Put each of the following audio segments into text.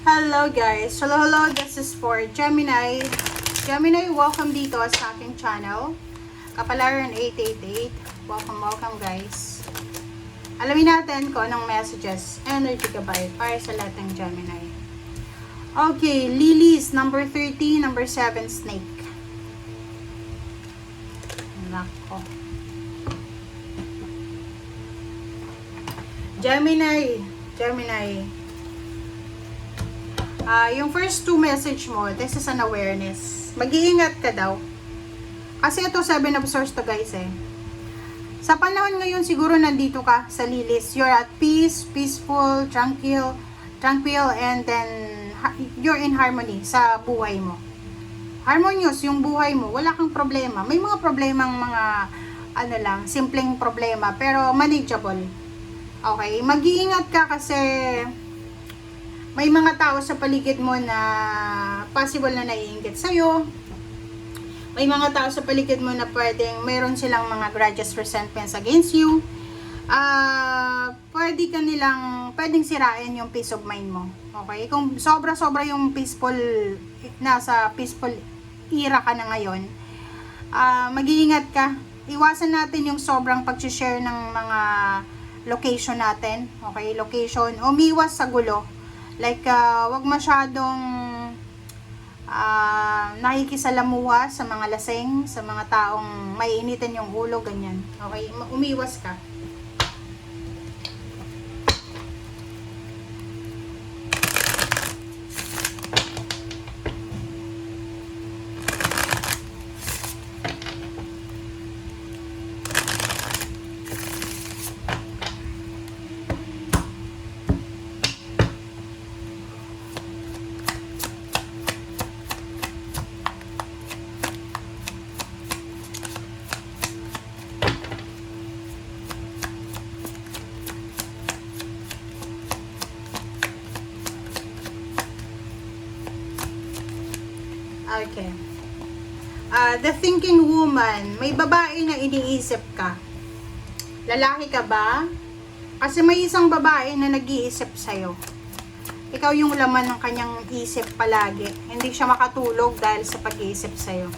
Hello guys! Hello, this is for Gemini. Gemini, welcome dito sa aking channel. Kapalaran 888. Welcome guys. Alamin natin kung anong messages, energy gabay para sa lahat ng Gemini. Okay, Lilies, number 30, number 7, snake. Nako. Gemini. Yung first two message mo, this is an awareness. Mag-iingat ka daw. Kasi ito 7 of swords to guys eh. Sa panahon ngayon siguro nandito ka sa Lilies. You're at peace, peaceful, tranquil, and then you're in harmony sa buhay mo. Harmonious yung buhay mo. Wala kang problema. May mga problemang simpleng problema, pero manageable. Okay? Mag-iingat ka kasi may mga tao sa paligid mo na possible na naiinggit sa'yo. May mga tao sa paligid mo na mayroon silang mga grudges, resentments against you. Pwedeng sirain yung peace of mind mo. Okay? Kung sobra-sobra yung nasa peaceful era ka na ngayon, mag-iingat ka. Iwasan natin yung sobrang pag-share ng mga location natin. Okay? Location. Umiwas sa gulo. Like, wag masyadong nakikisalamuha sa mga lasing, sa mga taong may initin yung ulo, ganyan. Okay? Umiwas ka. Okay. The thinking woman, may babae na iniisip ka. Lalaki ka ba? Kasi may isang babae na nag-iisip sa'yo. Ikaw yung laman ng kanyang isip palagi. Hindi siya makatulog dahil sa pag-iisip sa'yo.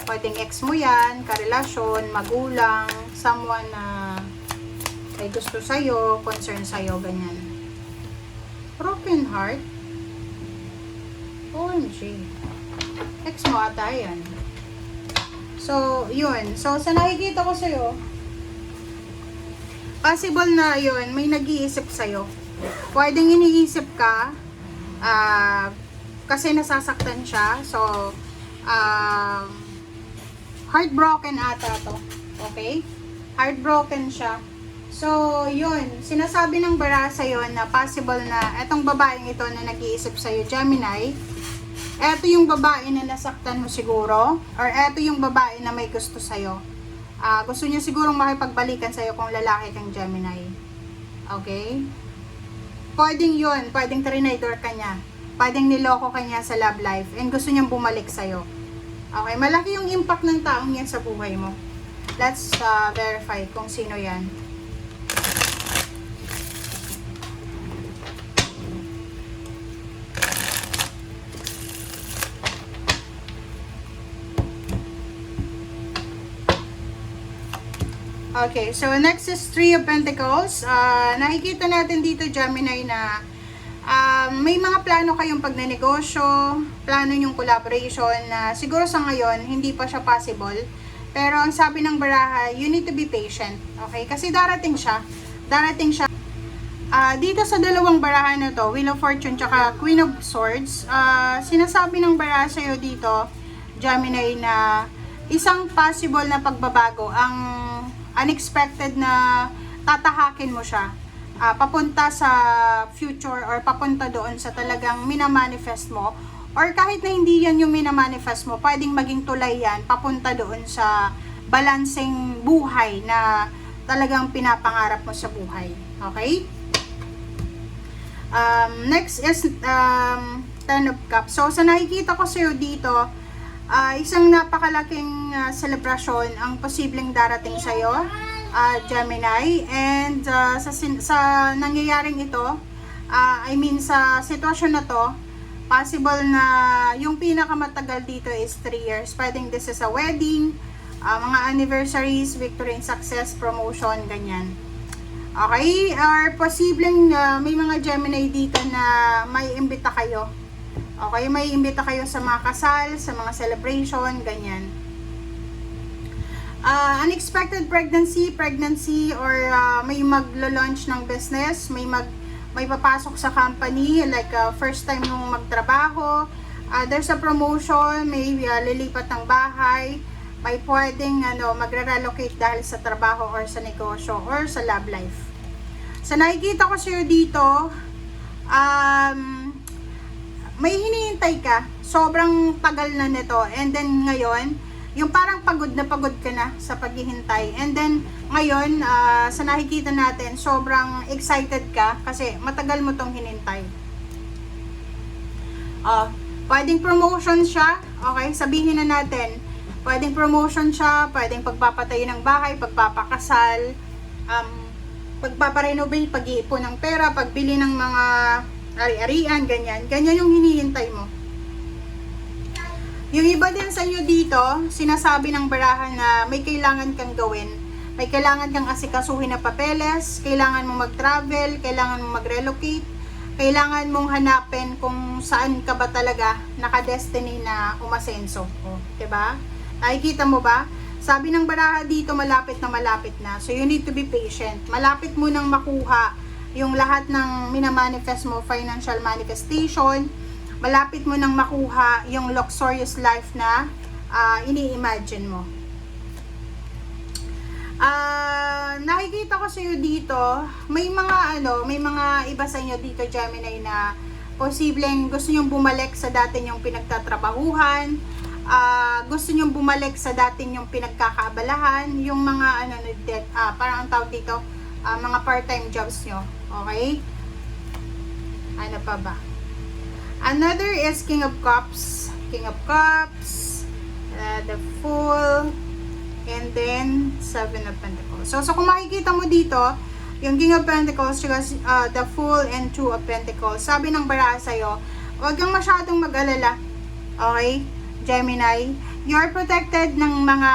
Pwedeng ex mo yan, karelasyon, magulang, someone na may gusto sa'yo, concern sa'yo, ganyan. Broken heart? OMG. Ex mo ata yan. So, yun. So, sa nakikita ko sa'yo, possible na yun, may nag-iisip sa'yo. Pwedeng iniisip ka, kasi nasasaktan siya. So, heartbroken ata to. Okay? Heartbroken siya. So, yun. Sinasabi ng bara sa'yo na possible na etong babaeng ito na nag-iisip sa'yo, Gemini, eto yung babae na nasaktan mo siguro, or eto yung babae na may gusto sa'yo. Gusto niya sigurong makipagbalikan sa'yo kung lalaki kang Gemini. Okay? Pwedeng yun, pwedeng trinidor ka niya. Pwedeng niloko ka niya sa love life, and gusto niyang bumalik sa'yo. Okay? Malaki yung impact ng taong yan sa buhay mo. Let's verify kung sino yan. Okay, so next is 3 of Pentacles. Nakikita natin dito, Gemini, na may mga plano kayong pagnenegosyo, plano yung collaboration na siguro sa ngayon, hindi pa siya possible. Pero ang sabi ng baraha, you need to be patient. Okay? Kasi darating siya. Dito sa dalawang baraha na to, Wheel of Fortune tsaka Queen of Swords, sinasabi ng baraha sa'yo dito, Gemini, na isang possible na pagbabago, ang unexpected na tatahakin mo siya papunta sa future, or papunta doon sa talagang minamanifest mo, or kahit na hindi yan yung minamanifest mo, pwedeng maging tulay yan papunta doon sa balancing buhay na talagang pinapangarap mo sa buhay. Okay? Next is 10 of Cups. So sa nakikita ko sa'yo dito, isang napakalaking selebrasyon ang posibleng darating sa'yo, Gemini. And sa nangyayaring ito, sa sitwasyon na to, possible na yung pinakamatagal dito is 3 years. Pwedeng this is a wedding, mga anniversaries, victory and success, promotion, ganyan. Okay? Or posibleng may mga Gemini dito na may imbita kayo. Okay? May imbita kayo sa mga kasal, sa mga celebration, ganyan. Unexpected pregnancy or may maglo-launch ng business, may papasok sa company, like first time nung magtrabaho, there's a promotion, may lilipat ng bahay, may pwedeng magre-relocate dahil sa trabaho or sa negosyo or sa love life. So nakikita ko sa'yo dito, may hinihintay ka, sobrang tagal na nito, and then ngayon, yung parang pagod ka na sa paghihintay. And then, ngayon, sa nakikita natin, sobrang excited ka kasi matagal mo tong hinintay. Pwedeng promotion siya, okay? Sabihin na natin, pwedeng promotion siya, pwedeng pagpapatayo ng bahay, pagpapakasal, pagpaparenovate, pag-iipon ng pera, pagbili ng mga ari-arian, ganyan. Ganyan yung hinihintay mo. Yung iba din sa inyo dito, sinasabi ng barahan na may kailangan kang gawin. May kailangan kang asikasuhin na papeles, kailangan mong mag-travel, kailangan mong mag-relocate, kailangan mong hanapin kung saan ka ba talaga naka-destiny na umasenso. Diba? Nakikita mo ba? Sabi ng baraha dito, malapit na. So you need to be patient. Malapit mo nang makuha yung lahat ng minamanifest mo, financial manifestation. Malapit mo nang makuha yung luxurious life na ini-imagine mo. Nakikita ko sa iyo dito, may mga iba sa inyo dito, Gemini, na posibleng gusto nyong bumalik sa dati nyong pinagtatrabahuhan, gusto nyong bumalik sa dati nyong pinagkakaabalahan, yung mga parang ang tawag dito, mga part-time jobs nyo. Okay? Ano pa ba? Another is King of Cups, the Fool, and then 7 of Pentacles. So kung makikita mo dito, yung King of Pentacles, the Fool, and 2 of Pentacles, sabi ng baraha sa'yo, huwag kang masyadong mag-alala. Okay? Gemini, you're protected ng mga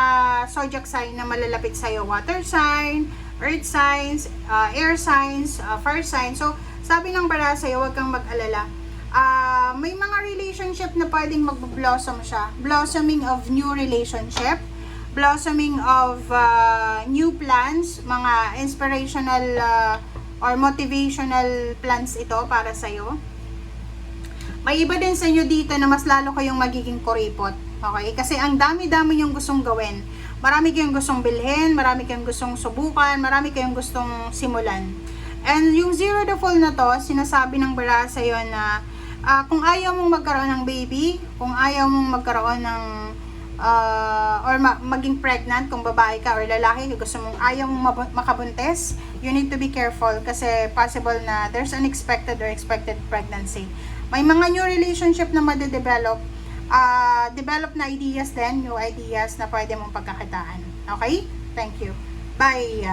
zodiac sign na malalapit sa'yo. Water sign, earth signs, air signs, fire sign. So, sabi ng baraha sa'yo, huwag kang mag-alala. May mga relationship na pwedeng mag-blossom siya. Blossoming of new relationship, blossoming of new plans, mga inspirational or motivational plans ito para sa'yo. May iba din sa inyo dito na mas lalo kayong magiging kuripot. Okay? Kasi ang dami-dami yung gustong gawin. Marami kayong gustong bilhin, marami kayong gustong subukan, marami kayong gustong simulan. And yung Zero the Fool na to, sinasabi ng baraha sa'yo na kung ayaw mong magkaroon ng baby, kung ayaw mong magkaroon ng maging pregnant, kung babae ka or lalaki, gusto mong ayaw mong makabuntis, you need to be careful kasi possible na there's unexpected or expected pregnancy. May mga new relationship na madedevelop, develop na ideas din, new ideas na pwede mong pagkakitaan. Okay? Thank you. Bye!